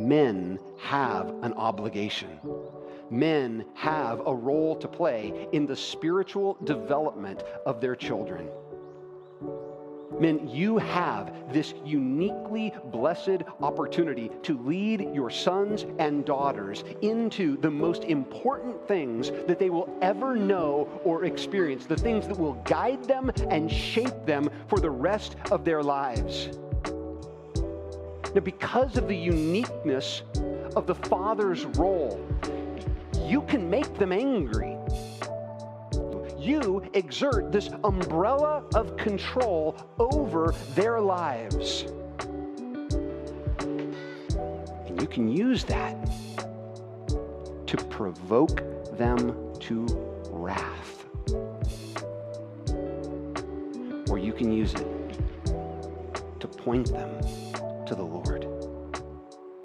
men have an obligation. Men have a role to play in the spiritual development of their children. Men, you have this uniquely blessed opportunity to lead your sons and daughters into the most important things that they will ever know or experience, the things that will guide them and shape them for the rest of their lives. Now, because of the uniqueness of the father's role, you can make them angry. You exert this umbrella of control over their lives. And you can use that to provoke them to wrath. Or you can use it to point them to the Lord.